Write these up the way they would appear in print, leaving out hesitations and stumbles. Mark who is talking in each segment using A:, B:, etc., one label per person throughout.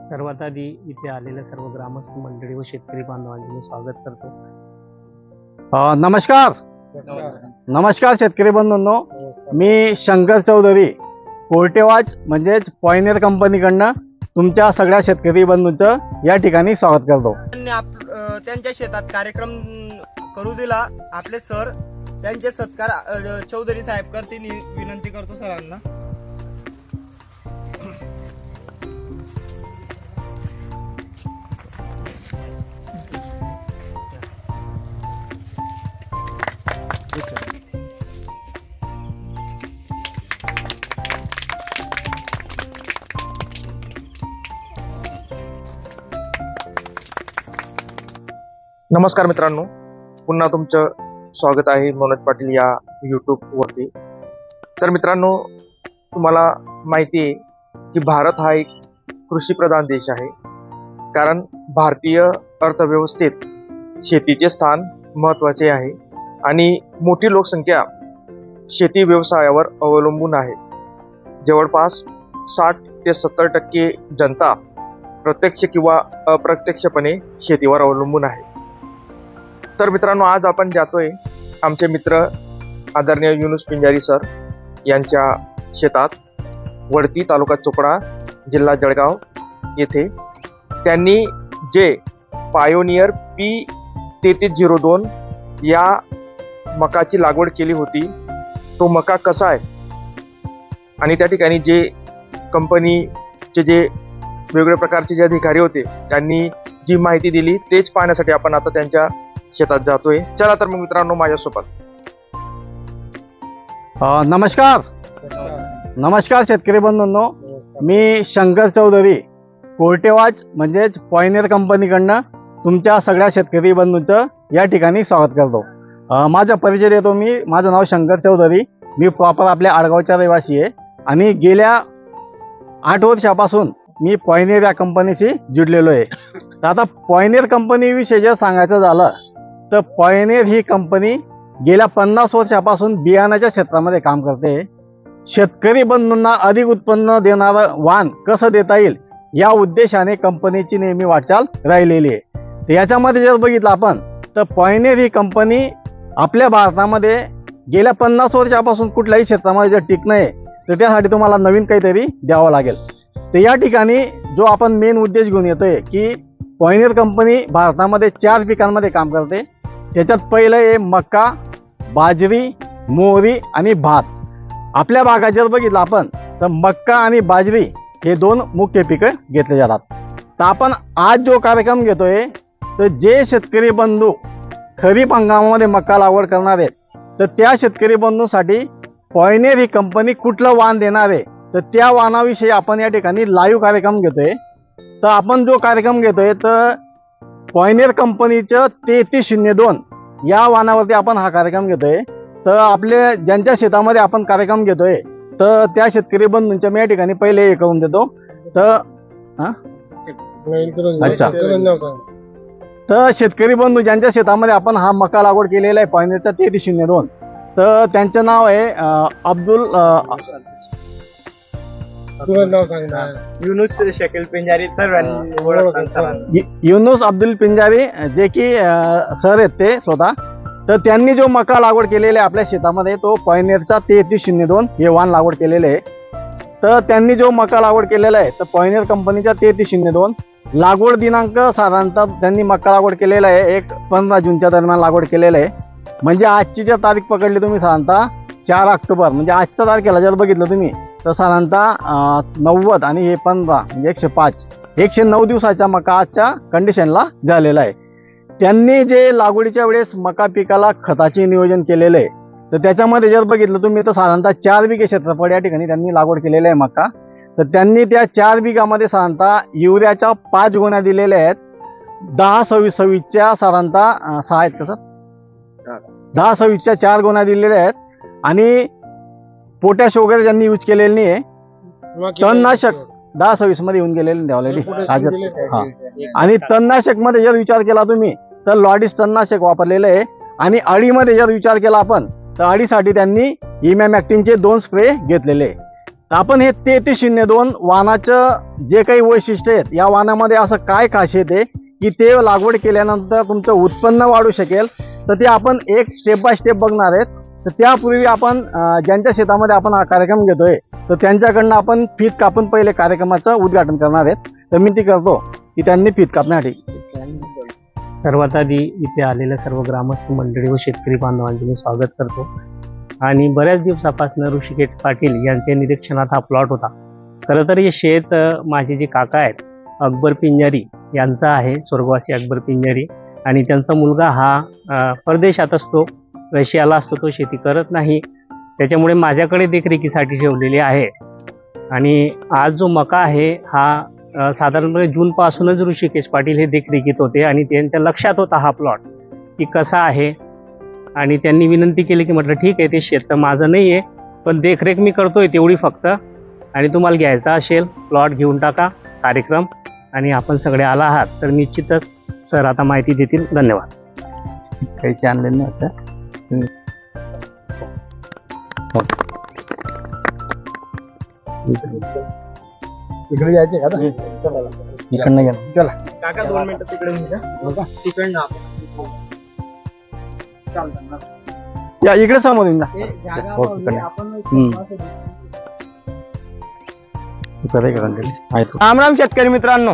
A: सर्वात आधी इथे आलेल्या सर्व ग्रामस्थ मंडळी व शेतकरी बांधवांचे मी स्वागत करतो।
B: नमस्कार नमस्कार शेतकरी बंधूंनो, मी शंकर चौधरी कोर्टेवाच म्हणजेच पॉयनियर कंपनीकडनं तुमच्या सगळ्या शेतकरी बंधूंचं या ठिकाणी स्वागत करतो।
C: त्यांच्या शेतात कार्यक्रम करू दिला आपले सर, त्यांचे सत्कार चौधरी साहेब करतील विनंती करतो सरांना।
D: नमस्कार मित्रांनो, पुन्हा तुमचं स्वागत आहे मनोज पाटील या यूट्यूब वरती। तर मित्रांनो, तुम्हाला माहिती आहे की भारत हा एक कृषीप्रधान देश आहे, कारण भारतीय अर्थव्यवस्थेत शेतीचे स्थान महत्त्वाचे आहे आणि मोठी लोकसंख्या शेती व्यवसायावर अवलंबून आहे। जवळपास 60 ते 70% जनता प्रत्यक्ष किंवा अप्रत्यक्षपणे शेतीवर अवलंबून आहे। तर मित्रांनो, आज आपण जातोय आमचे मित्र आदरणीय युनुस पिंजारी सर यांच्या शेतात, वडती तालुका चोपडा जिल्हा जळगाव येथे त्यांनी जे पायोनियर P3302 या मकाची लागवड केली होती, तो मका कसा आहे आणि त्या ठिकाणी जे कंपनीचे जे वेगवेगळ्या प्रकारचे जे अधिकारी होते त्यांनी जी माहिती दिली तेच पाहण्यासाठी आपण आता त्यांच्या शेतात जातोय। चला तर मग मित्रांनो माझ्यासोबत।
B: नमस्कार शेतकरी बंधूंनो, मी शंकर चौधरी कोर्टेवाच म्हणजेच पॉयनियर कंपनीकडनं तुमच्या सगळ्या शेतकरी बंधूंचं या ठिकाणी स्वागत करतो। माझा परिचय देतो। माझं नाव शंकर चौधरी, मी प्रॉपर आपल्या आडगावचा रहिवासी आहे आणि गेल्या 8 वर्षापासून मी पॉयनियर या कंपनीशी जुडलेलो आहे। तर आता पॉयनियर कंपनीविषयी जर सांगायचं झालं तर पॉयनियर ही कंपनी गेल्या 50 वर्षापासून बियाणाच्या क्षेत्रामध्ये काम करते। शेतकरी बंधूंना अधिक उत्पन्न देणारं वाण कसं देता येईल या उद्देशाने कंपनीची नेहमी वाटचाल राहिलेली आहे। तर याच्यामध्ये जर बघितलं आपण तर पॉयनियर ही कंपनी आपल्या भारतामध्ये गेल्या 50 वर्षापासून कुठल्याही क्षेत्रामध्ये जर टिकणं आहे तर त्यासाठी तुम्हाला नवीन काहीतरी द्यावं लागेल। तर या ठिकाणी जो आपण मेन उद्देश घेऊन येतोय की पॉयनियर कंपनी भारतामध्ये 4 पिकांमध्ये काम करते। त्याच्यात पहिलं आहे मका, बाजरी, मोहरी आणि भात। आपल्या भागात जर बघितलं आपण तर मक्का आणि बाजरी हे 2 मुख्य पिकं घेतले जातात। तर आपण आज जो कार्यक्रम घेतोय तर जे शेतकरी बंधू खरीप हंगामामध्ये मका लागवड करणार आहेत तर त्या शेतकरी बंधूंसाठी पॉयनियर ही कंपनी कुठलं वाण देणार आहे तर त्या वाणाविषयी आपण या ठिकाणी लाईव्ह कार्यक्रम घेतोय। तर आपण जो कार्यक्रम घेतोय तर पॉयनियर कंपनीचं 3302 या वाणावरती आपण हा कार्यक्रम घेतोय। तर आपल्या ज्यांच्या शेतामध्ये आपण कार्यक्रम घेतोय तर त्या शेतकरी बंधूंच्या मी या ठिकाणी पहिले हे करून देतो। तर अच्छा, तर शेतकरी बंधू ज्यांच्या शेतामध्ये आपण हा मका लागवड केलेला आहे पॉयनियरचा 3302, तर त्यांचं नाव आहे
C: युनुस शकील पिंजारी सर,
B: युनुस अब्दुल पिंजारी जे की सर आहेत ते स्वतः। तर त्यांनी जो मका लागवड केलेला आहे आपल्या शेतामध्ये तो पॉयनियरचा 3302 हे वाण लागवड केलेले आहे। तर त्यांनी जो मका लागवड केलेला आहे तर पॉयनियर कंपनीचा 3302 लागवड दिनांक साधारणतः त्यांनी मका लागवड केलेला आहे 15 जूनच्या दरम्यान लागवड केलेलं आहे। म्हणजे आजची जर तारीख पकडली तुम्ही साधारणतः 4 ऑक्टोबर, म्हणजे आजच्या तारखेला जर बघितलं तुम्ही तर साधारणतः 90 आणि हे 15 म्हणजे 109 दिवसाचा मका आजच्या कंडिशनला झालेला आहे। त्यांनी जे लागवडीच्या वेळेस मका पिकाला खताचे नियोजन केलेलं आहे तर त्याच्यामध्ये जर बघितलं तुम्ही तर साधारणतः 4 बिघे क्षेत्रफळ या ठिकाणी त्यांनी लागवड केलेलं आहे मका। तर त्यांनी त्या 4 बिघामध्ये साधारणतः युरियाच्या 5 गोण्या दिलेल्या आहेत। 10-26-26च्या साधारणतः 6 आहेत कसं 10-26च्या 4 गोण्या दिलेल्या आहेत आणि पोटॅश वगैरे ज्यांनी यूज केलेलं नाही आहे। तणनाशक 10-26 मध्ये येऊन गेलेले ऑलरेडी। आणि तणनाशक मध्ये जर विचार केला तुम्ही तर लॉडिस तणनाशक वापरलेलं आहे आणि अळीमध्ये जर विचार केला आपण तर अळीसाठी त्यांनी इमॅमॅक्टिनचे 2 स्प्रे घेतलेले। तर आपण हे 3302 वाणाचं जे काही वैशिष्ट्य आहेत, या वाणामध्ये असं काय खासियत आहे की ते लागवड केल्यानंतर तुमचं उत्पन्न वाढू शकेल, तर ते आपण एक स्टेप बाय स्टेप बघणार आहेत. तर त्यापूर्वी आपण ज्यांच्या शेतामध्ये आपण हा कार्यक्रम घेतोय, तर त्यांच्याकडनं आपण फीत कापून पहिले कार्यक्रमाचं उद्घाटन करणार आहेत. तर मी ती करतो की त्यांनी फीत कापण्यासाठी.
A: सर्वात आधी इथे आलेल्या सर्व ग्रामस्थ मंडळी व शेतकरी बांधवांचे मी स्वागत करतो. आणि बऱ्याच दिवसापासून ऋषिकेश पाटील यांच्या निरीक्षणात हा प्लॉट होता. खरं तर हे शेत माझे जे काका आहेत अकबर पिंजारी यांचा आहे, स्वर्गवासी अकबर पिंजारी, आणि त्यांचा मुलगा हा परदेशात असतो, रशियाला असतो, तो शेती करत नाही. त्याच्यामुळे माझ्याकडे देखरेखीसाठी ठेवलेली आहे. आणि आज जो मका आहे हा साधारणपणे जूनपासूनच ऋषिकेश पाटील हे देखरेखीत होते आणि त्यांच्या लक्षात होता हा प्लॉट की कसा आहे. आणि त्यांनी विनंती केली की म्हटलं ठीक आहे, ते शेत तर माझं नाही आहे, पण देखरेख मी करतोय तेवढी फक्त, आणि तुम्हाला घ्यायचा असेल प्लॉट घेऊन टाका कार्यक्रम. आणि आपण सगळे आला आहात तर निश्चितच सर आता माहिती देतील. धन्यवाद.
B: काहीच आणले नाही आता. इकडे जायचे का? इकडनं घ्या. चला
C: काका 2 मिनिटं तिकडे तिकडनं
B: या इकडे समोर येऊन जा.
C: राम राम शेतकरी मित्रांनो,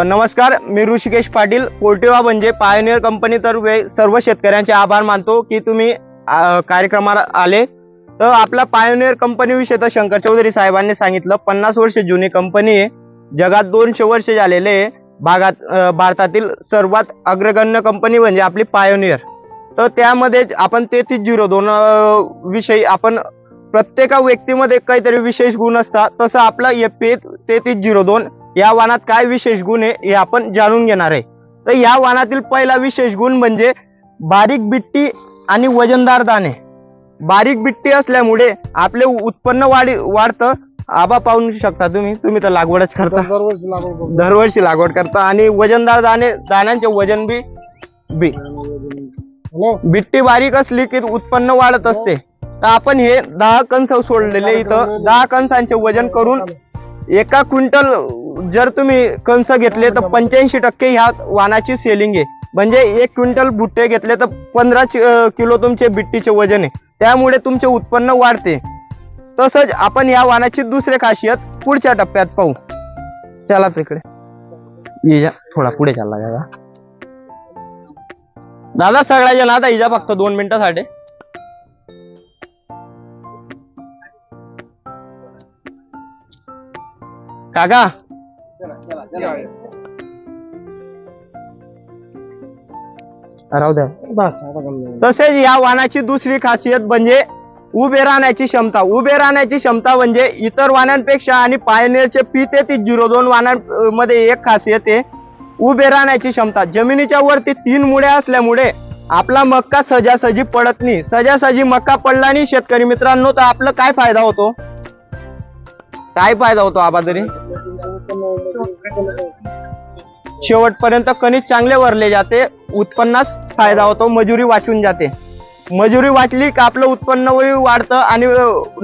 C: नमस्कार. मी ऋषिकेश पाटील, कोर्टेवा म्हणजे पायोनियर कंपनी तर्फे सर्व शेतकऱ्यांचे आभार मानतो की तुम्ही कार्यक्रमाला आले. तर आपल्या पायोनियर कंपनी विषयी तर शंकर चौधरी साहेबांनी सांगितलं. 50 वर्ष जुनी कंपनी आहे, जगात 200 वर्ष झालेले आहे. भारतातील सर्वात अग्रगण्य कंपनी म्हणजे आपली पायोनियर. तर त्यामध्ये आपण 3302 विषयी, आपण प्रत्येक व्यक्तीमध्ये काहीतरी विशेष गुण असतात, तसं आपला FP 3302 या वाणात काय विशेष गुण आहे हे आपण जाणून घेणार आहे. तर या वाणातील पहिला विशेष गुण म्हणजे बारीक बिट्टी आणि वजनदार दाणे. बारीक बिट्टी असल्यामुळे आपले उत्पन्न वाढतं. आबा पाहू शकता तुम्ही तर लागवडच करता, दरवर्षी लागवड करता. आणि वजनदार दाण्यांचे वजन बी बिट्टी बारीक असली की उत्पन्न वाढत असते. तर आपण हे 10 कणस सोडलेले, इथं 10 कणसांचे वजन करून 1 क्विंटल जर तुम्ही कणस घेतले तर 85% ह्या वाणाची सेलिंग आहे. म्हणजे 1 क्विंटल भुट्टे घेतले तर 15 किलो तुमचे बिट्टीचे वजन आहे. त्यामुळे तुमचे उत्पन्न वाढते. तसंच आपण या वाणाची दुसरी खासियत पुढच्या टप्प्यात पाहू. चला तिकडे ये, थोडा पुढे चालला दादा. दादा सगळ्या ना आता इजा फक्त 2 मिनिटासाठी. काका राहू द्या. तसेच या वाणाची दुसरी खासियत म्हणजे उभे राहण्याची क्षमता. उभे राहण्याची क्षमता म्हणजे इतर वाणांपेक्षा आणि पायोनियरचे P3302 वाणांमध्ये एक खासियत आहे उभे राहण्याची क्षमता. जमिनीच्या वरती 3 मुळ्या असल्यामुळे आपला मक्का सहजासहजी पडत नाही. सहजासहजी मक्का पडला नाही शेतकरी मित्रांनो, तर आपलं काय फायदा होतो? काय फायदा होतो आबा तरी? शेवटपर्यंत कणीस चांगले वरले जाते, उत्पन्नास फायदा होतो, मजुरी वाचून जाते. मजुरी वाचली की आपलं उत्पन्न वाढतं. आणि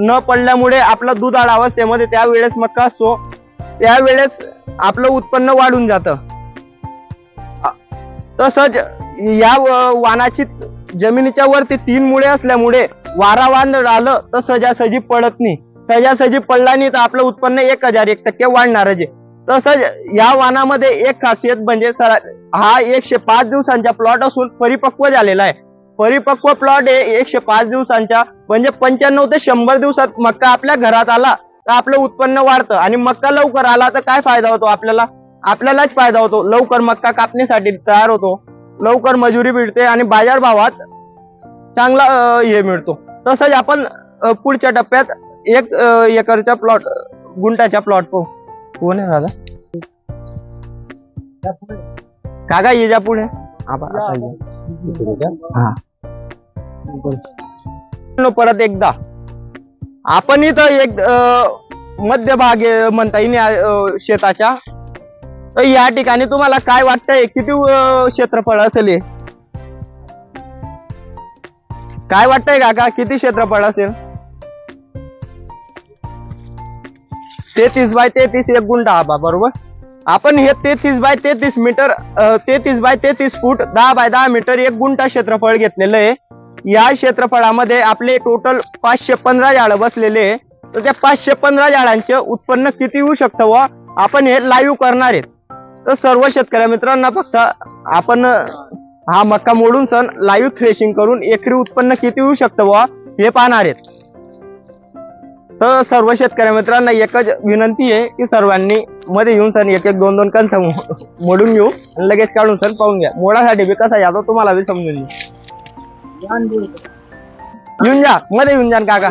C: न पडल्यामुळे आपलं दुधाळ अवस्थेमध्ये त्यावेळेस मक्का असतो, त्यावेळेस आपलं उत्पन्न वाढून जातं. तसंच या वाणाची जमिनीच्या वरती 3 मुळे असल्यामुळे वारा वांद आलं तर सहजासहजी पडत नाही. सहजासहजी पडला नाही तर आपलं उत्पन्न 1001% वाढणारच आहे. तसंच या वाणामध्ये एक खासियत म्हणजे हा 105 दिवसांचा प्लॉट असून परिपक्व झालेला आहे. परिपक्व प्लॉट आहे 105 दिवसांचा, म्हणजे 95 ते 100 दिवसात मक्का आपल्या घरात आला तर आपलं उत्पन्न वाढतं. आणि मक्का लवकर आला तर काय फायदा होतो? आपल्यालाच फायदा होतो. लवकर मक्का कापणीसाठी तयार होतो, लवकर मजुरी मिळते आणि बाजारभावात चांगला हे मिळतो. तसंच आपण पुढच्या टप्प्यात 1 एकरच्या प्लॉट, गुंठाच्या प्लॉट पाहू. कोण आहे दादा? काका ये जा पुढे. परत एकदा आपण इथं एक मध्यभाग म्हणता येईल शेताच्या. तर या ठिकाणी तुम्हाला काय वाटतंय किती क्षेत्रफळ असेल? काय वाटतंय काका किती क्षेत्रफळ असेल? 33 बाय 33 1 गुंठा आबा, बरोबर. आपण हे 33 बाय 33 मीटर 33 बाय 33 फूट 10 बाय 10 मीटर 1 गुंठा क्षेत्रफळ घेतलेलं आहे. या क्षेत्रफळामध्ये आपले टोटल 515 झाडं बसलेले आहे. तर त्या 515 झाडांचे उत्पन्न किती येऊ शकतं व आपण हे लाईव्ह करणार आहेत. तर सर्व शेतकरी मित्रांना फक्त आपण हा मक्का मोडून सण लाईव्ह थ्रेशिंग करून एकरी उत्पन्न किती येऊ शकतं व हे पाहणार आहेत. तर सर्व शेतकरी मित्रांना एकच विनंती आहे की सर्वांनी मध्ये येऊन सण एक एक दोन दोन कणस मोडून घेऊ आणि लगेच काढून सण पाहून घ्या. मोडासाठी बी कसा याचा तुम्हाला बी समजून घेऊ. येऊन जा मध्ये येऊन जा ना काका.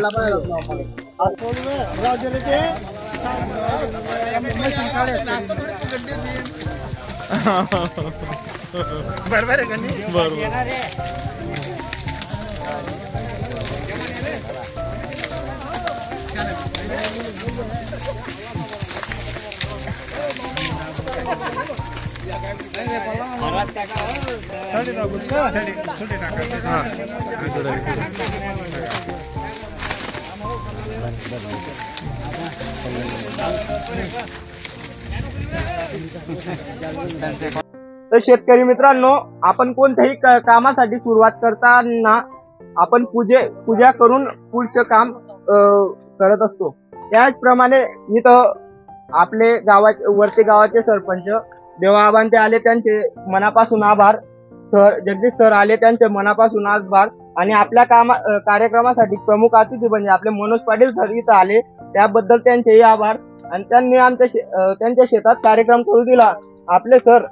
D: बरोबर आहे का नाही? बरोबर.
C: तर शेतकरी मित्रांनो, आपण कोणत्याही कामासाठी सुरुवात करताना आपण पूजा करून पुढचं काम करत असतो. त्याचप्रमाणे इथं आपले वरती गावाचे सरपंच देवाबांचे आले, त्यांचे मनापासून आभार. जगदीश सर आले, त्यांचे मनापासून आभार. आणि आपल्या कार्यक्रमासाठी प्रमुख अतिथी म्हणजे आपले मनोज पाटील सर इथं आले, त्याबद्दल त्यांचेही आभार. आणि त्यांनी त्यांच्या शेतात कार्यक्रम करू दिला आपले सर,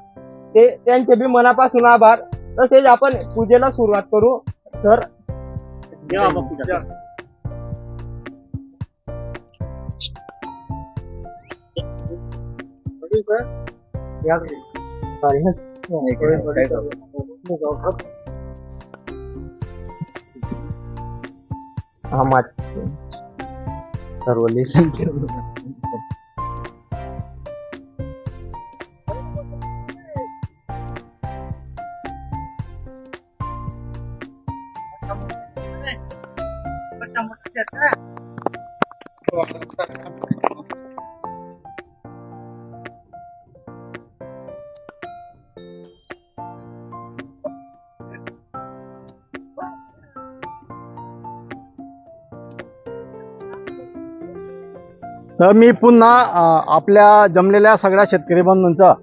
C: त्यांचे बी मनापासून आभार. तसेच आपण पूजेला सुरुवात करू. सर सर्व लेखन
B: तर मी पुन्हा आपल्या जमलेल्या सगळ्या शेतकरी बंधूंचं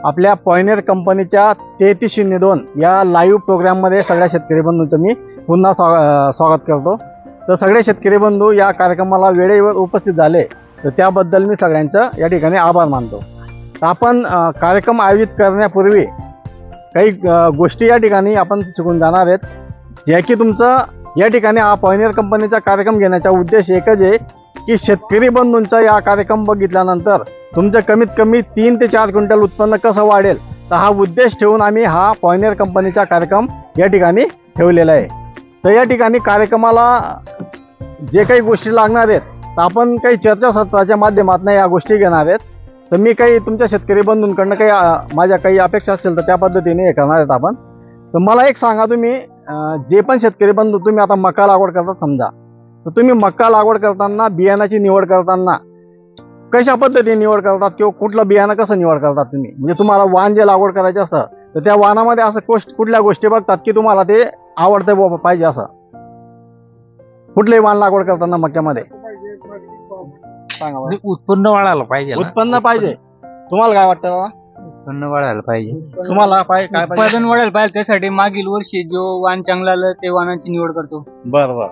B: आपल्या पॉयनियर कंपनीच्या 3302 या लाईव्ह प्रोग्राममध्ये सगळ्या शेतकरी बंधूंचं मी पुन्हा स्वागत करतो. तर सगळे शेतकरी बंधू या कार्यक्रमाला वेळेवर उपस्थित झाले, तर त्याबद्दल मी सगळ्यांचं या ठिकाणी आभार मानतो. तर आपण कार्यक्रम आयोजित करण्यापूर्वी काही गोष्टी या ठिकाणी आपण शिकून जाणार आहेत, ज्या की तुमचं या ठिकाणी हा पॉयनियर कंपनीचा कार्यक्रम घेण्याचा उद्देश एकच आहे की शेतकरी बंधूंचा या कार्यक्रम बघितल्यानंतर तुमचं कमीत कमी 3 ते 4 क्विंटल उत्पन्न कसं वाढेल, तर हा उद्देश ठेवून आम्ही हा पॉयनियर कंपनीचा कार्यक्रम या ठिकाणी ठेवलेला आहे. तर या ठिकाणी कार्यक्रमाला जे काही गोष्टी लागणार आहेत, तर आपण काही चर्चासत्राच्या माध्यमातून या गोष्टी घेणार आहेत. तर मी काही तुमच्या शेतकरी बंधूंकडनं काही माझ्या काही अपेक्षा असतील तर त्या पद्धतीने हे करणार आहेत आपण. तर मला एक सांगा, तुम्ही जे पण शेतकरी बंधू तुम्ही आता मका लागवड करता समजा, तर तुम्ही मका लागवड करताना बियाणाची निवड करताना कशा पद्धतीने निवड करतात किंवा कुठलं बियाणं कसं निवड करतात तुम्ही? म्हणजे तुम्हाला वाण जे लागवड करायचे असतं तर त्या वाणामध्ये असं कुठल्या गोष्टी बघतात की तुम्हाला ते आवडतं पाहिजे, असं कुठलंही वाण लागवड करताना मक्यामध्ये सांगा.
E: उत्पन्न वाढायला पाहिजे.
B: उत्पन्न पाहिजे. तुम्हाला काय वाटतं दादा?
E: उत्पन्न वाढायला पाहिजे.
B: तुम्हाला काय पाहिजे?
E: उत्पादन वाढायला पाहिजे. त्यासाठी मागील वर्षी जो वाण चांगला आलं ते वाणाची निवड करतो.
B: बरं.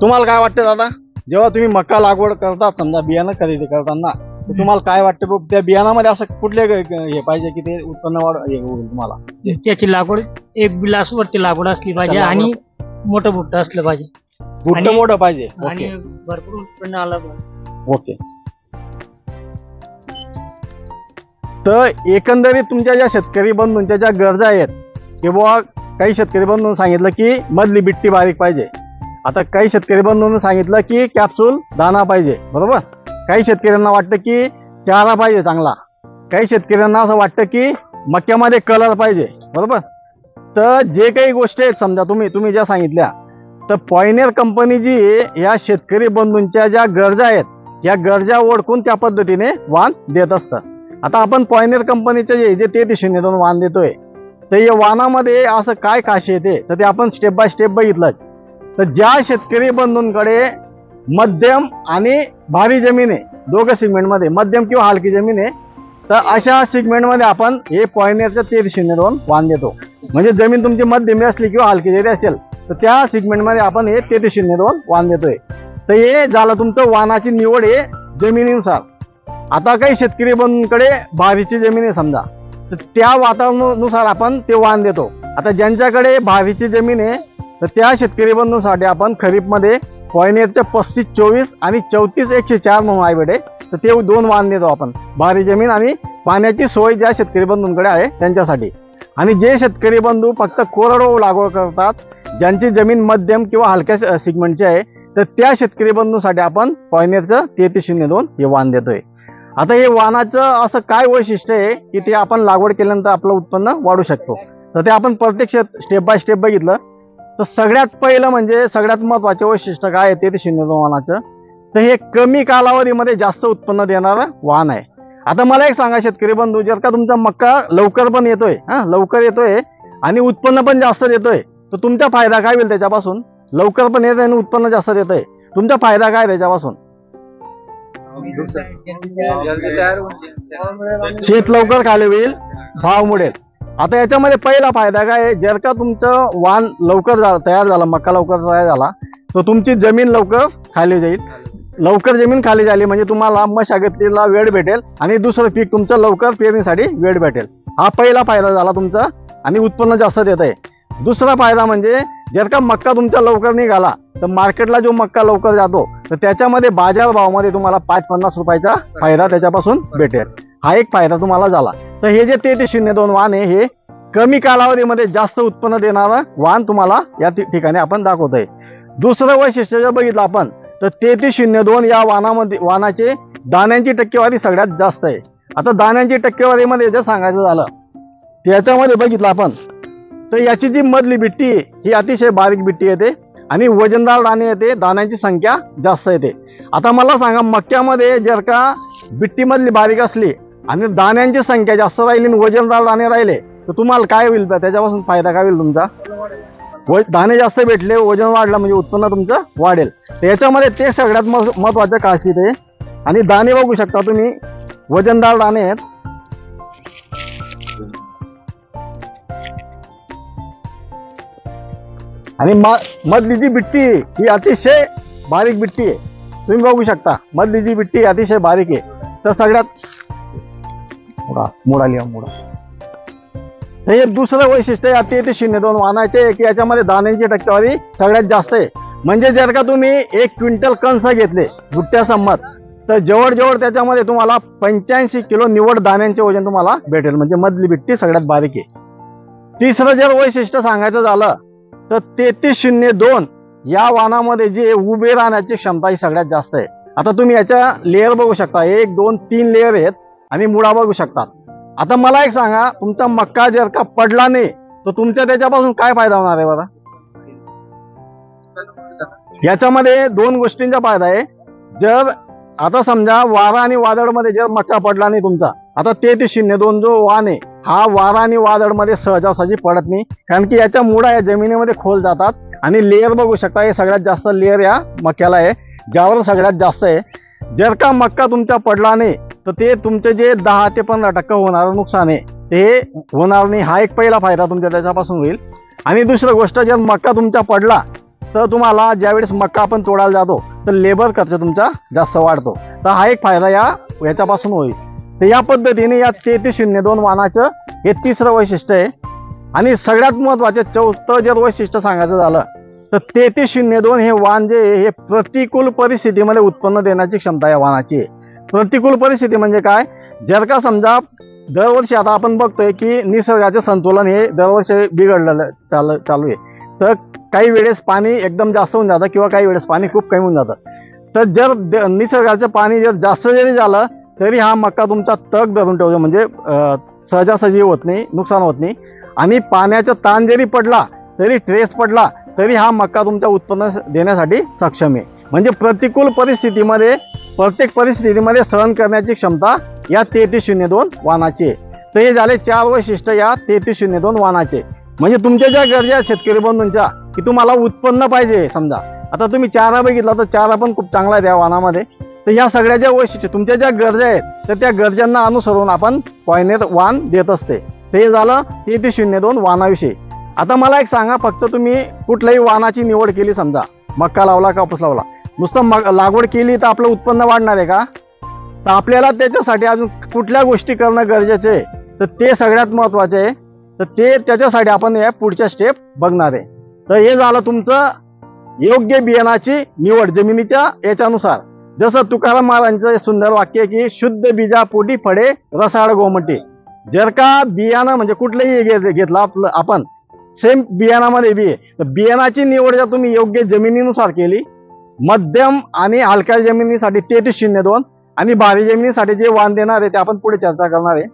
B: तुम्हाला काय वाटतं दादा, जेव्हा तुम्ही मका लागवड करतात समजा बियाणं खरेदी करताना, तर तुम्हाला काय वाटतं त्या बियाणामध्ये असं कुठले हे पाहिजे की ते उत्पन्न वाढ होईल तुम्हाला?
F: त्याची लागवड 1 ग्लास वरती लागवड असली पाहिजे आणि मोठं बुट्ट असलं पाहिजे.
B: बुट्ट मोठं पाहिजे
F: आणि भरपूर उत्पन्न आलं पाहिजे.
B: ओके. तर एकंदरीत तुमच्या ज्या शेतकरी बंधूंच्या ज्या गरजा आहेत, किंवा काही शेतकरी बंधूंनी सांगितलं की मधली बिट्टी बारीक पाहिजे, आता काही शेतकरी बंधूंनी सांगितलं की कॅप्सूल दाना पाहिजे, बरोबर. काही शेतकऱ्यांना वाटतं की चारा पाहिजे चांगला, काही शेतकऱ्यांना असं वाटतं की मक्यामध्ये कलर पाहिजे, बरोबर. तर जे काही गोष्टी आहेत समजा तुम्ही ज्या सांगितल्या, तर पॉयनियर कंपनी जी या शेतकरी बंधूंच्या ज्या गरजा आहेत या गरजा ओळखून त्या पद्धतीने वाण देत असतं. आता आपण पॉयनियर कंपनीचे जे 3302 वाण देतोय, तर या वाणामध्ये असं काय खासियत आहे तर ते आपण स्टेप बाय स्टेप बघितलंच. तर ज्या शेतकरी बंधूंकडे मध्यम आणि भारी जमीन आहे, दोघं सिगमेंटमध्ये मध्यम किंवा हलकी जमीन आहे, तर अशा सिगमेंटमध्ये आपण हे पॉयनियरचं 3302 वाण देतो. म्हणजे जमीन तुमची मध्यमी असली किंवा हलकी जरी असेल तर त्या सिगमेंटमध्ये आपण हे 3302 वाण देतोय. तर हे झालं तुमचं वाणाची निवड आहे जमिनीनुसार. आता काही शेतकरी बंधूंकडे भारीची जमीन आहे समजा, तर त्या वातावरणानुसार आपण ते वाण देतो. आता ज्यांच्याकडे भारीची जमीन आहे तर त्या शेतकरी बंधूंसाठी आपण खरीपमध्ये पॉयनियरचे 3524 आणि 34104 म्हणून हायब्रिड आहे, तर ते 2 वाण देतो आपण. भारी जमीन आणि पाण्याची सोय ज्या शेतकरी बंधूंकडे आहे त्यांच्यासाठी. आणि जे शेतकरी बंधू फक्त कोरडवाहू लागवड करतात, ज्यांची जमीन मध्यम किंवा हलक्या सिगमेंटची आहे, तर त्या शेतकरी बंधूंसाठी आपण पॉयनियरचं 3302 हे वाण देतोय. आता हे वाणाचं असं काय वैशिष्ट्य आहे की ते आपण लागवड केल्यानंतर आपलं उत्पन्न वाढू शकतो, तर ते आपण प्रत्यक्ष स्टेप बाय स्टेप बघितलं. तर सगळ्यात पहिलं म्हणजे सगळ्यात महत्त्वाचे वैशिष्ट्य काय आहे 3302 वाणाचं, तर हे कमी कालावधीमध्ये जास्त उत्पन्न देणारं वाण आहे. आता मला एक सांगा शेतकरी बंधू, जर का तुमचा मक्का लवकर पण येतोय, लवकर येतोय आणि उत्पन्न पण जास्त देतोय, तर तुमचा फायदा काय होईल त्याच्यापासून? लवकर पण येतोय आणि उत्पन्न जास्त देतोय, तुमचा फायदा काय त्याच्यापासून? शेत लवकर खाली होईल, भाव मिळेल. आता याच्यामध्ये पहिला फायदा काय आहे, जर का तुमचं वाण लवकर तयार झालं, मक्का लवकर तयार झाला, तर तुमची जमीन लवकर खाली जाईल. लवकर जमीन खाली झाली म्हणजे तुम्हाला मशागतीला वेळ भेटेल आणि दुसरं पीक तुमचं लवकर पेरणीसाठी वेळ भेटेल. हा पहिला फायदा झाला तुमचा आणि उत्पन्न जास्त देत आहे. दुसरा फायदा म्हणजे जर का मक्का तुमचा लवकर निघाला तर मार्केटला जो मक्का लवकर जातो तर त्याच्यामध्ये बाजारभावामध्ये तुम्हाला 5-50 रुपयाचा फायदा त्याच्यापासून भेटेल. हा एक फायदा तुम्हाला झाला. तर हे जे 3302 वाण आहे हे कमी कालावधीमध्ये जास्त उत्पन्न देणारं वाण तुम्हाला या ठिकाणी आपण दाखवतोय. दुसरं वैशिष्ट्य जर बघितलं आपण तर 3302 या वाणाचे दाण्यांची टक्केवारी सगळ्यात जास्त आहे. आता दाण्यांची टक्केवारीमध्ये जर सांगायचं झालं त्याच्यामध्ये बघितलं आपण तर याची जी मधली बिट्टी आहे ही अतिशय बारीक बिट्टी येते आणि वजनदार दाणे येते, दाण्यांची संख्या जास्त येते. आता मला सांगा, मक्यामध्ये जर का बिट्टीमधली बारीक असली आणि दाण्यांची संख्या जास्त राहिली आणि वजनदार दाणे राहिले तर तुम्हाला काय होईल? त्याच्यापासून फायदा काय होईल तुमचा? दाणे जास्त भेटले, वजन वाढलं म्हणजे उत्पन्न तुमचं वाढेल. याच्यामध्ये ते सगळ्यात महत्वाचं खासियत आहे. आणि दाणे बघू शकता तुम्ही, वजनदार दाणे आहेत. आणि मधली जी बिट्टी ही अतिशय बारीक बिट्टी आहे, तुम्ही बघू शकता मधली जी बिट्टी अतिशय बारीक आहे. तर सगळ्यात हे दुसरं वैशिष्ट्य आहे 3302 वाणाचे की याच्यामध्ये दाण्यांची टक्केवारी सगळ्यात जास्त आहे. म्हणजे जर का तुम्ही 1 क्विंटल कणस घेतले भुट्ट्यासंमत तर जवळजवळ त्याच्यामध्ये तुम्हाला 85 किलो निवड दाण्यांचे वजन तुम्हाला भेटेल. म्हणजे मधली बिट्टी सगळ्यात बारीक आहे. तिसरं जर वैशिष्ट्य सांगायचं झालं तर 3302 या वाणामध्ये जे उभे राहण्याची क्षमता ही सगळ्यात जास्त आहे. आता तुम्ही याच्या लेअर बघू शकता, 1, 2, 3 लेअर आहेत आणि मुळा बघू शकता. आता मला एक सांगा, तुमचा मक्का जर का पडला नाही तर तुमच्या त्याच्यापासून काय फायदा होणार आहे बरं? याच्यामध्ये 2 गोष्टींचा फायदा आहे. जर आता समजा वारा आणि वादळमध्ये जर मक्का पडला नाही तुमचा, आता 3302 जो वाण आहे हा वारा आणि वादळमध्ये सहजासहजी पडत नाही, कारण की याच्या मुळा या जमिनीमध्ये खोल जातात. आणि लेअर बघू शकता, हे सगळ्यात जास्त लेअर या मक्याला आहे, ज्यावर सगळ्यात जास्त आहे. जर का मक्का तुमचा पडला नाही तर ते तुमचे जे 10 ते 15% होणारं नुकसान आहे ते होणार नाही. हा एक पहिला फायदा तुमच्या त्याच्यापासून होईल. आणि दुसरी गोष्ट, जर मक्का तुमचा पडला तर तुम्हाला ज्यावेळेस मक्का आपण तोडायला जातो तर लेबर खर्च तुमचा जास्त वाढतो. तर हा एक फायदा याच्यापासून होईल. तर या पद्धतीने या 3302 वाणाचं हे तिसरं वैशिष्ट्य आहे. आणि सगळ्यात महत्त्वाचे चौथं जर वैशिष्ट्य सांगायचं झालं तर 3302 हे वाण जे हे प्रतिकूल परिस्थितीमध्ये उत्पन्न देण्याची क्षमता या वाणाची आहे. प्रतिकूल परिस्थिती म्हणजे काय? जर का समजा दरवर्षी आता आपण बघतोय की निसर्गाचे संतुलन हे दरवर्षी बिघडलेलं चालू आहे. तर काही वेळेस पाणी एकदम जास्त होऊन जातं किंवा काही वेळेस पाणी खूप कमी होऊन जातं. तर जर निसर्गाचं पाणी जर जास्त जरी झालं तरी हा मक्का तुमचा तग धरून ठेवतो, म्हणजे सहजासहजी होत नाही, नुकसान होत नाही. आणि पाण्याचा ताण जरी पडला तरी ट्रेस पडला तरी हा मक्का तुमच्या उत्पन्न देण्यासाठी सक्षम आहे. म्हणजे प्रतिकूल परिस्थितीमध्ये प्रत्येक परिस्थितीमध्ये सहन करण्याची क्षमता या 3302 वाहनाची आहे. तर हे झाले 4 वैशिष्ट्य या 3302 वाहनाचे. म्हणजे तुमच्या ज्या गरजा आहेत शेतकरी बंधूंच्या, की तुम्हाला उत्पन्न पाहिजे, समजा आता तुम्ही चारा बघितला तर चारा पण खूप चांगला आहे त्या वाहनामध्ये. तर या सगळ्या ज्या वैशिष्ट्य तुमच्या ज्या गरजा आहेत तर त्या गरजांना अनुसरून आपण पॉयनेर वाहन देत असते. तर हे झालं 3302 वाहनाविषयी. आता मला एक सांगा, फक्त तुम्ही कुठल्याही वाहनाची निवड केली, समजा मक्का लावला, कापूस लावला, नुसतं लागवड केली तर आपलं उत्पन्न वाढणार आहे का? तर आपल्याला त्याच्यासाठी अजून कुठल्या गोष्टी करणं गरजेचे आहे, तर ते सगळ्यात महत्त्वाचे आहे. तर ते त्याच्यासाठी आपण या पुढच्या स्टेप बघणार आहे. तर हे झालं तुमचं योग्य बियाणाची निवड जमिनीच्या याच्यानुसार. जसं तुकाराम महाराजांचं सुंदर वाक्य की शुद्ध बीजा पोटी फळे रसाळ गोमटी. जर का बियाणं म्हणजे कुठलंही घेतलं आपलं आपण सेम बियाणामध्ये बी आहे, तर बियाणाची निवड जर तुम्ही योग्य जमिनीनुसार केली, मध्यम आणि हलक्या जमिनीसाठी 3302 आणि भारी जमिनीसाठी जे वाण देणार आहे ते आपण पुढे चर्चा करणार आहे.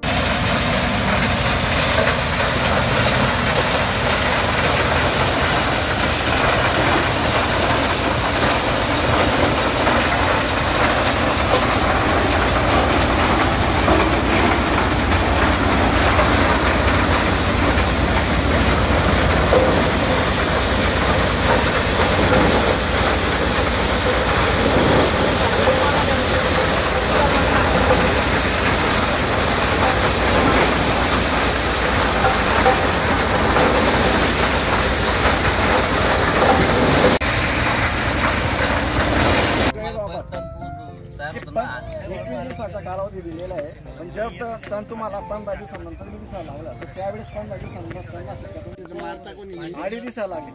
B: कालावधी दिलेला आहे, पण जर तण तुम्हाला 15 दिवसानंतर दिसायला लागला तर त्यावेळेस 15 दिवसानंतर 2.5 दिसायला लागले.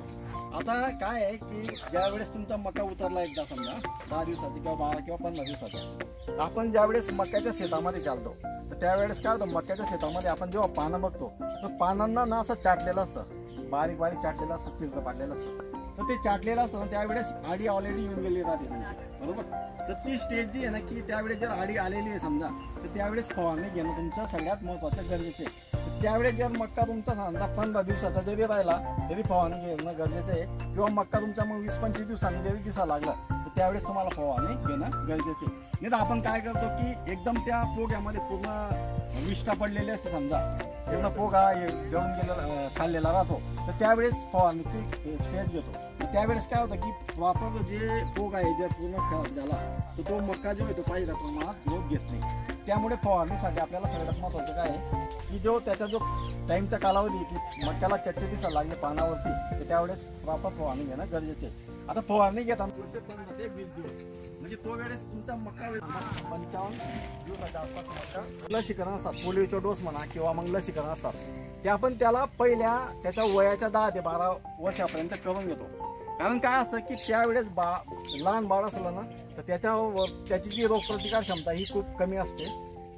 B: आता काय आहे की ज्यावेळेस तुमचा मका उतरला एकदा समजा 10 दिवसाची किंवा 12 किंवा 15 दिवसाचा, आपण ज्यावेळेस मक्याच्या शेतामध्ये चालतो तर त्यावेळेस काय होतं, मक्याच्या शेतामध्ये आपण जेव्हा पानं बघतो तर पानांना ना असं चाटलेलं असतं, बारीक बारीक चाटलेलं असतं, चिरकं पाडलेलं असतं. तर ते चाटलेलं असतं त्यावेळेस आडी ऑलरेडी येऊन गेली राहते तुमची, बरोबर. तर ती स्टेज जी आहे ना की त्यावेळेस जर आडी आलेली आहे समजा, तर त्यावेळेस फवारणी घेणं तुमचं सगळ्यात महत्त्वाचं गरजेचं आहे. तर त्यावेळेस जर मक्का तुमचा समजा 15 दिवसाचा जरी राहिला तरी फवारणी घेणं गरजेचं आहे, किंवा मक्का तुमचा मग 20-25 दिवसांनी जरी दिसायला लागला तर त्यावेळेस तुम्हाला फवारणी घेणं गरजेचं आहे. नाही तर आपण काय करतो की एकदम त्या पोग्यामध्ये पूर्ण विष्ठा पडलेली असते, समजा एवढा पोगा जळून गेलेला खाल्लेला राहतो, तर त्यावेळेस फवारणीची स्टेज घेतो. त्यावेळेस काय होतं की प्रॉपर जे पोग आहे जर पूर्ण खराब झाला तर तो मक्का जो आहे तो पाहिजे प्रमाणात ग्रोथ घेत नाही. त्यामुळे फवारणीसाठी आपल्याला सगळ्यात महत्त्वाचं काय आहे की जो त्याचा जो टाईमचा कालावधी की मक्याला चट्टे दिसायला लागले पानावरती, तर त्यावेळेस प्रॉपर फवारणी घेणं गरजेचे आहे. आता फवारणी घेताना पुढचे 15 ते 20 दिवस म्हणजे तो वेळेस तुमचा मक्का 55 दिवसाच्या आसपास मक्का लसीकरण असतात, पोलिओचे डोस म्हणा किंवा मग लसीकरण असतात, ते आपण त्याला पहिल्या त्याच्या वयाच्या 10 ते 12 वर्षापर्यंत करून घेतो. कारण काय असतं की त्यावेळेस लहान बाळ असलं ना तर त्याची जी रोगप्रतिकार क्षमता ही खूप कमी असते.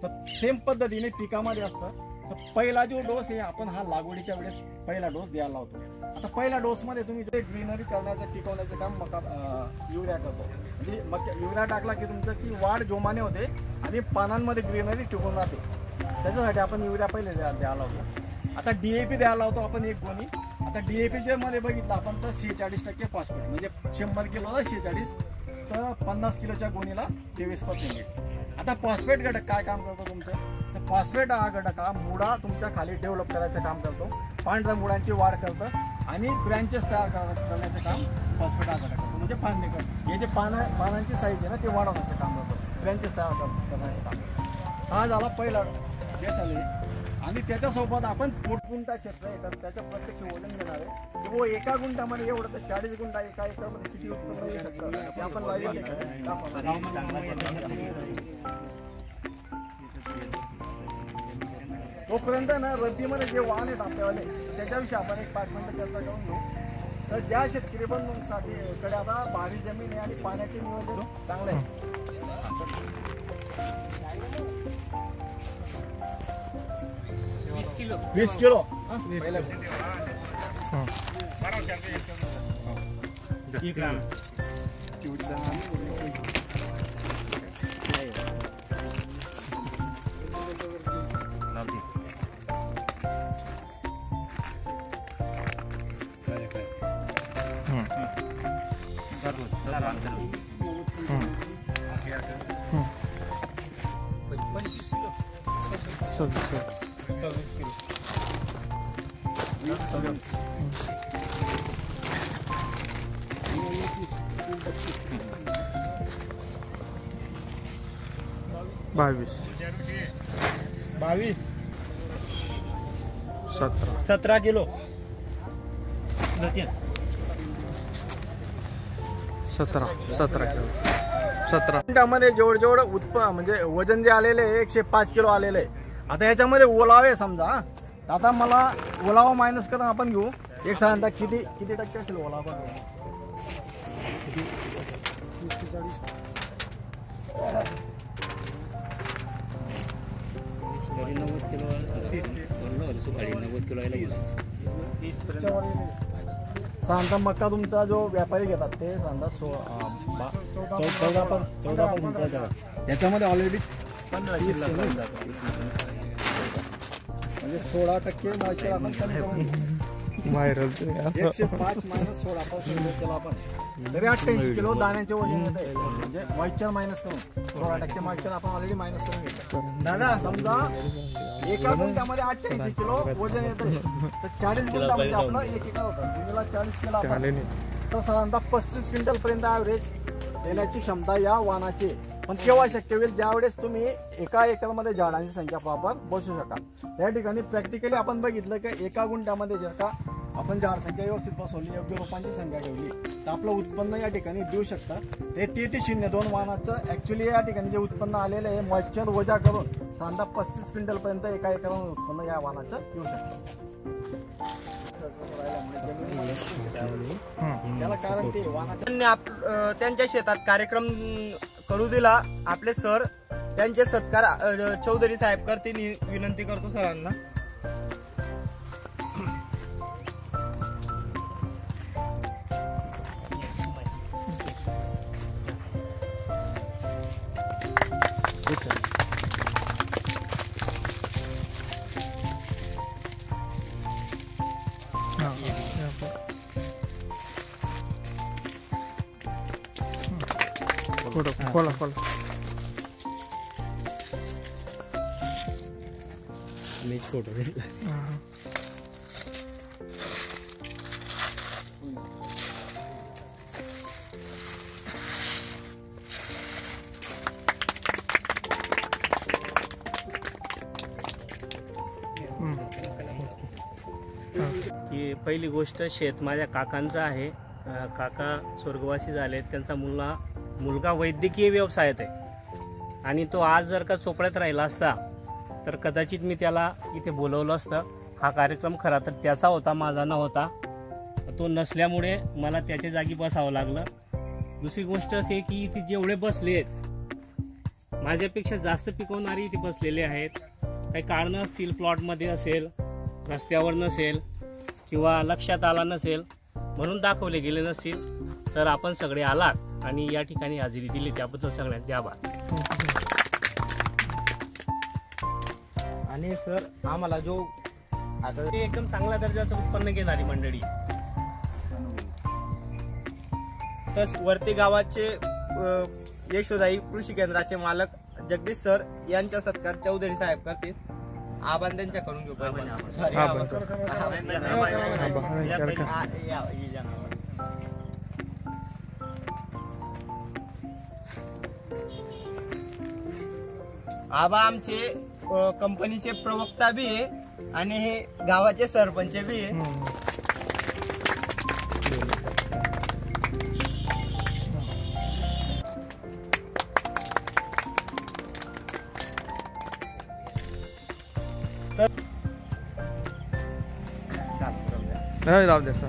B: तर सेम पद्धतीने पिकामध्ये असतं. तर पहिला जो डोस आहे आपण हा लागवडीच्या वेळेस पहिला डोस द्यायला लावतो. आता पहिल्या डोसमध्ये तुम्ही जे ग्रीनरी करण्याचं टिकवण्याचं काम युरिया करतो. म्हणजे युरिया टाकला की तुमचं की वाढ जोमाने होते आणि पानांमध्ये ग्रीनरी टिकून राहते. त्याच्यासाठी आपण युरिया पहिले द्यायला लावतो. आता DAP द्यायला लावतो आपण 1 गोणी. आता DAP मध्ये बघितलं आपण तर 46% फॉस्फेट, म्हणजे 100 किलोला 46 तर 50 किलोच्या गोणीला 23%. आता फॉस्फेट घटक काय काम करतो तुमचं, तर फॉस्फेट हा घटक हा मुळा तुमच्या खाली डेव्हलप करायचं काम करतो, पांढऱ्या मुळांची वाढ करतं आणि ब्रँचेस तयार करण्याचं काम फॉस्फेट हा घटक करतो. म्हणजे फांदी करतो, हे जे पानांची साईज आहे ना ते वाढवण्याचं काम करतो, ब्रँचेस तयार करण्याचं काम. हा झाला पहिला बेस आले. आणि त्याच्यासोबत आपण 40 गुंठा क्षेत्र आहे तर त्याचं प्रत्यक्ष वजन घेणार आहे की वो एका गुंठामध्ये एवढं तर 40 गुंठा एका एकरमध्ये किती उत्पन्न येऊ शकतं ते आपण तोपर्यंत ना रब्बीमध्ये जे वाहन आहेत आपल्यावाले त्याच्याविषयी आपण एक 5 मिनिटं चर्चा करून घेऊ. तर ज्या शेतकरी बंधूंसाठी कडे आता भारी जमीन आहे आणि पाण्याचे नियोजन चांगलं आहे, 20 किलो
D: बावीस
C: 17 किलो
D: 17 किलो 17
B: मिनिटामध्ये जेवढं म्हणजे वजन जे आलेलं आहे 105 किलो आलेलं आहे. आता याच्यामध्ये ओलावा आहे समजा हा. आता मला ओलावा मायनस करून आपण घेऊ एक साधारणतः किती टक्के असेल ओलावा? साधारणतः मका तुमचा जो व्यापारी घेतात ते साधारणतः 14% याच्यामध्ये ऑलरेडी 15 म्हणजे 16% मॉइश्चर आपण कमी करून
D: व्हायरल
B: 105 मायनस 16% केला आपण तरी 28 किलो दाण्याचे वजन येत आहे. म्हणजे मॉइश्चर मायनस करून 16% मॉइश्चर आपण ऑलरेडी मायनस करून घेतो. दादा समजा एका गुंठ्यामध्ये 88 किलो वजन येतं तर 40 गुंठ्यामध्ये आपलं 1 एकर होतं. तुम्हाला 40 किलो आपण तर साधारणतः 35 क्विंटल पर्यंत ॲव्हरेज देण्याची क्षमता या वाहनाची. पण केव्हा शक्य होईल? ज्यावेळेस तुम्ही एका एकरमध्ये झाडांची संख्या प्रॉपर बसू शकाल. त्या ठिकाणी प्रॅक्टिकली आपण बघितलं की एका गुंठ्यामध्ये जर का आपण झाड संख्या व्यवस्थित बसवली, योग्य रोपांची संख्या ठेवली तर आपलं उत्पन्न या ठिकाणी देऊ शकतं. ते 3302 वाहनाचं ॲक्च्युली या ठिकाणी जे उत्पन्न आलेलं आहे मॉइश्चर वजा करून साधारणतः 35 क्विंटल पर्यंत एका एकरामध्ये उत्पन्न या वाहनाचं येऊ शकतं. त्याला कारण ते वाहनाचं
C: त्यांच्या शेतात कार्यक्रम करू दिला. आपले सर त्यांचे सत्कार चौधरी साहेब करतील विनंती करतो सरांना.
D: खोला
A: की पहिली गोष्ट शेत माझ्या काकांचं आहे. काका स्वर्गवासी झाले. त्यांचा मुलगा वैद्यकीय व्यवसायात आहे आणि तो आज जर का चोपड्यात राहिला असता तर कदाचित मी त्याला इथे बोलवलं असतं. हा कार्यक्रम खरा तर त्याचा होता, माझा नव्हता. तो नसल्यामुळे मला त्याच्या जागी बसावं लागलं. दुसरी गोष्ट अशी आहे की इथे जेवढे बसले आहेत माझ्यापेक्षा जास्त पिकवणारी इथे बसलेले आहेत. काही कारणं असतील, प्लॉटमध्ये असेल, रस्त्यावर नसेल किंवा लक्षात आला नसेल म्हणून दाखवले गेले नसतील. तर आपण सगळे आलात आणि या ठिकाणी हजेरी दिली त्याबद्दल सगळ्यांचे आभार.
C: आणि सर आम्हाला जो
A: आता ते एकदम चांगल्या दर्जाचं उत्पन्न घेणारी मंडळी.
C: तस वर्ती गावाचे यशोदाई कृषी केंद्राचे मालक जगदीश सर यांचा सत्कार चौधरी साहेब करतील. आबान त्यांच्या करून घेऊ. आबा आमचे कंपनीचे प्रवक्ता बी आहे आणि हे गावाचे सरपंच बी आहे.
D: राहू द्या सर.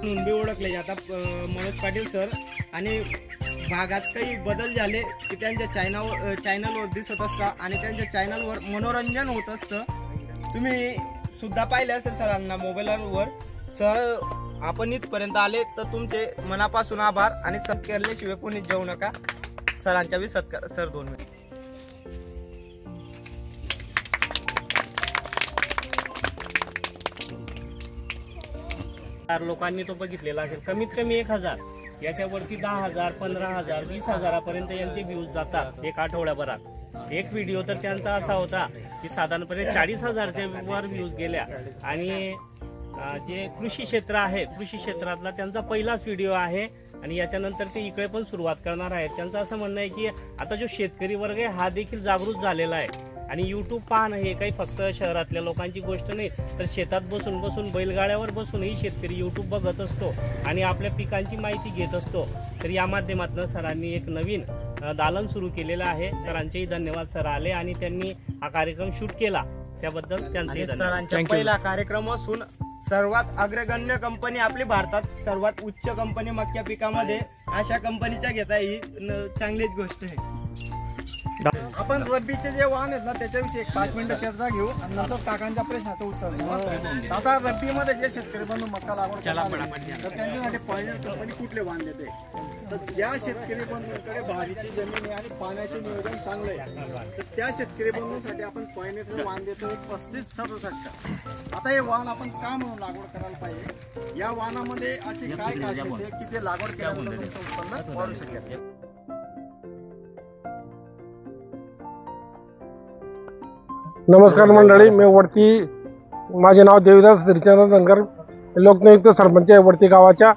C: म्हणून बी ओळखले जातात मनोज पाटील सर. आणि भागात काही बदल झाले की त्यांच्या चॅनलवर दिसत असतात आणि त्यांच्या चॅनलवर मनोरंजन होत असतं. तुम्ही सुद्धा पाहिले असेल सरांना मोबाईलवर. सर आपण इथपर्यंत आले तर तुमचे मनापासून आभार. आणि सत्कार केल्याशिवाय कोणीच जाऊ नका. सरांच्या बी सत्कार. Sir 2 minute.
A: लोकांनी तो बघितलेला असेल. कमीत कमी 1000, याच्यावरती 10,000, 15,000, 20,000 यांचे व्ह्यूज जातात एक आठवड्याभरात. एक व्हिडिओ तर त्यांचा असा होता की साधारणपणे 40,000च्या वर व्ह्यूज गेल्या. आणि जे कृषी क्षेत्र आहे, कृषी क्षेत्रातला त्यांचा पहिलाच व्हिडिओ आहे आणि याच्यानंतर ते इकडे पण सुरुवात करणार आहेत. त्यांचं असं म्हणणं आहे की आता जो शेतकरी वर्ग आहे हा देखील जागृत झालेला आहे आणि यूट्यूब पाहणं हे काही फक्त शहरातल्या लोकांची गोष्ट नाही, तर शेतात बसून बसून बैलगाड्यावर बसूनही शेतकरी यूट्यूब बघत असतो आणि आपल्या पिकांची माहिती घेत असतो. तर या माध्यमातून सरांनी एक नवीन दालन सुरू केलेलं आहे. सरांचेही धन्यवाद. सर आले आणि त्यांनी हा कार्यक्रम शूट केला, त्याबद्दल त्यांचे
C: सरांचा पहिला कार्यक्रम असून सर्वात अग्रगण्य कंपनी आपली भारतात सर्वात उच्च कंपनी मक्या पिकामध्ये अशा कंपनीच्या घेता ही चांगलीच गोष्ट आहे.
B: आपण रब्बीचे जे वाहन आहेत ना त्याच्याविषयी 5 मिनिटं चर्चा घेऊ आणि नंतर काकांच्या प्रश्नाचं उत्तर देऊ. आता रब्बीमध्ये जे शेतकरी बंधू मक्का लागवड करतात तर त्यांच्यासाठी पॉयनर कंपनी कुठले वाहन देते? तर ज्या शेतकरी बंधूंकडे भारीची जमीन आहे आणि पाण्याचे नियोजन चांगलं आहे तर त्या शेतकरी बंधूंसाठी आपण पॉयनरचं वाहन देतो 3567. आता हे वाहन आपण का म्हणून लागवड करायला पाहिजे? या वाहनामध्ये अशी काय खासियत आहे की ते लागवड केल्यानंतर तुमचं उत्पन्न वाढू शकेल?
G: नमस्कार मंडळी, मी वडती, माझे नाव देवीदास श्रीचंद्र धनगर, लोकनियुक्त सरपंच आहे वडती गावाच्या.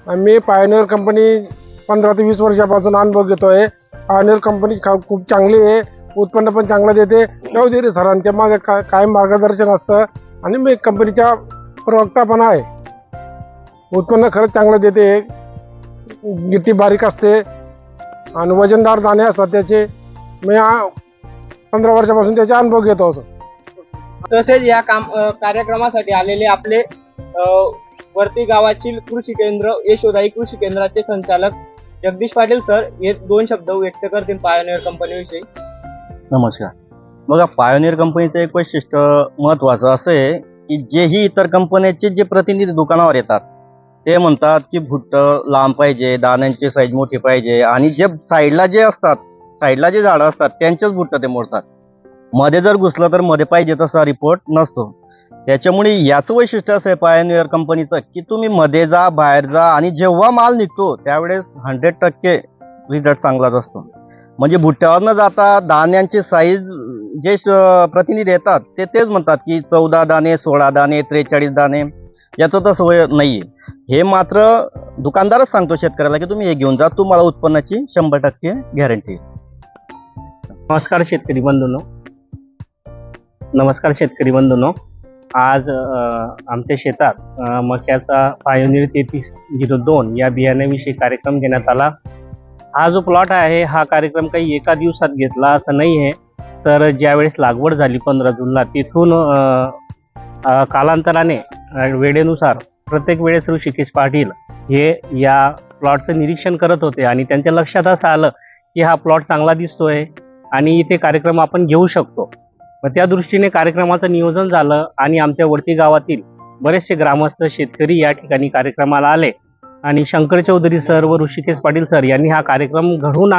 G: मी पायोनियर कंपनी 15 ते 20 वर्षापासून अनुभव घेतो आहे. पायोनियर कंपनी खूप चांगली आहे, उत्पन्न पण चांगलं देते. चौधरी सरांच्या मागे कायम मार्गदर्शन असतं आणि मी कंपनीचा प्रवक्ता पण आहे. उत्पन्न खरंच चांगलं देते. गिट्टी बारीक असते आणि वजनदार दाणे असतात त्याचे. मी 15 वर्षापासून त्याचा अनुभव घेतो होतो.
C: तसेच या कार्यक्रमासाठी आलेले आपले वरती गावातील कृषी केंद्र यशोदाई कृषी केंद्राचे संचालक जगदीश पाटील सर हे 2 शब्द व्यक्त करतील पायोनियर कंपनीविषयी.
H: नमस्कार. बघा, पायोनियर कंपनीचं एक वैशिष्ट्य महत्वाचं असं आहे की जेही इतर कंपन्यांचे जे प्रतिनिधी दुकानावर येतात ते म्हणतात की भुट्ट लांब पाहिजे, दाण्यांची साईज मोठी पाहिजे आणि जे साईडला जे झाडं असतात त्यांचेच भुट्ट ते मोडतात. मध्ये जर घुसलं तर मध्ये पाहिजे तसा रिपोर्ट नसतो. त्याच्यामुळे याचं वैशिष्ट्य असं आहे पायोनियर कंपनीचं की तुम्ही मध्ये जा, बाहेर जा आणि जेव्हा माल निघतो त्यावेळेस 100% रिझल्ट चांगलाच असतो. म्हणजे भुट्ट्यावर न जाता दाण्यांची साईज जे प्रतिनिधी येतात ते तेच म्हणतात की 14 दाणे, 16 दाणे, 43 दाणे. याचं तसं नाहीये. हे मात्र दुकानदारच सांगतो शेतकऱ्याला की तुम्ही हे घेऊन जा, तुम्हाला उत्पन्नाची 100% गॅरंटी.
A: नमस्कार शेतकरी बंधूंनो, आज आमच्या शेतात मक्याचा पायोनियर 3302 या बियाण्याविषयी कार्यक्रम घेण्यात आला. हा जो प्लॉट आहे हा कार्यक्रम काही एका दिवसात घेतला असं नाही आहे. तर ज्यावेळेस लागवड झाली 15 जूनला तिथून कालांतराने वेळेनुसार प्रत्येक वेळेस ऋषिकेश पाटील हे या प्लॉटचं निरीक्षण करत होते आणि त्यांच्या लक्षात असं आलं की हा प्लॉट चांगला दिसतोय आणि इथे कार्यक्रम आपण घेऊ शकतो. मग त्या दृष्टीने कार्यक्रमाचं नियोजन झालं आणि आमच्या वडती गावातील बरेचसे ग्रामस्थ शेतकरी या ठिकाणी कार्यक्रमाला आले आणि शंकर चौधरी सर व ऋषिकेश पाटील सर यांनी हा कार्यक्रम घडवून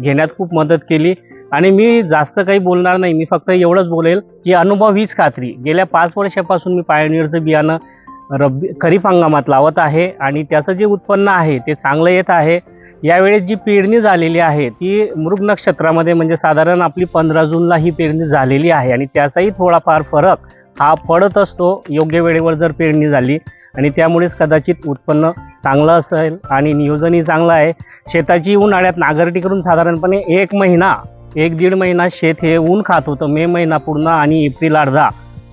A: घेण्यात खूप मदत केली. आणि मी जास्त काही बोलणार नाही, मी फक्त एवढंच बोलेल की अनुभव हीच खात्री. गेल्या 5 वर्षापासून मी पायोनियरचं बियाणं खरीप हंगामात लावत आहे आणि त्याचं जे उत्पन्न आहे ते चांगलं येत आहे. यावेळेस जी पेरणी झालेली आहे ती मृग नक्षत्रामध्ये म्हणजे साधारण आपली 15 जूनला ही पेरणी झालेली आहे आणि त्याचाही थोडाफार फरक हा पडत असतो योग्य वेळेवर जर पेरणी झाली आणि त्यामुळेच कदाचित उत्पन्न चांगलं असेल आणि नियोजनही चांगलं आहे. शेताची उन्हाळ्यात नांगरटी करून साधारणपणे 1-1.5 महिना शेत हे ऊन खात होतं. मे महिना पूर्ण आणि एप्रिल अर्धा.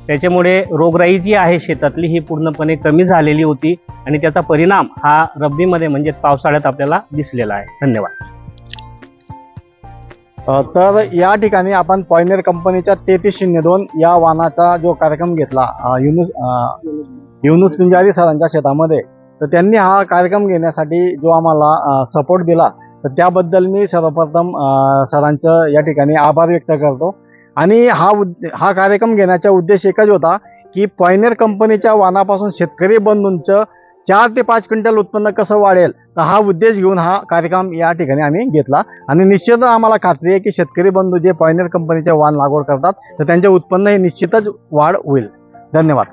A: त्याच्यामुळे रोगराई जी आहे शेतातली ही पूर्णपणे कमी झालेली होती आणि त्याचा परिणाम हा रब्बीमध्ये म्हणजे पावसाळ्यात आपल्याला दिसलेला आहे. धन्यवाद.
B: तर या ठिकाणी आपण पॉयनियर कंपनीच्या 3302 या वाहनाचा जो कार्यक्रम घेतला युनुस पिंजारी सरांच्या शेतामध्ये, तर त्यांनी हा कार्यक्रम घेण्यासाठी जो आम्हाला सपोर्ट दिला तर त्याबद्दल मी सर्वप्रथम सरांचं या ठिकाणी आभार व्यक्त करतो. आणि हा कार्यक्रम घेण्याचा उद्देश एकच होता की पॉयनियर कंपनीच्या वाहनापासून शेतकरी बंधूंचं 4 ते 5 क्विंटल उत्पन्न कसं वाढेल, तर हा उद्देश घेऊन हा कार्यक्रम या ठिकाणी आम्ही घेतला. आणि निश्चितच आम्हाला खात्री आहे की शेतकरी बंधू जे पॉयनियर कंपनीचे वाहन लागवड करतात तर त्यांचे उत्पन्न हे निश्चितच वाढ होईल. धन्यवाद.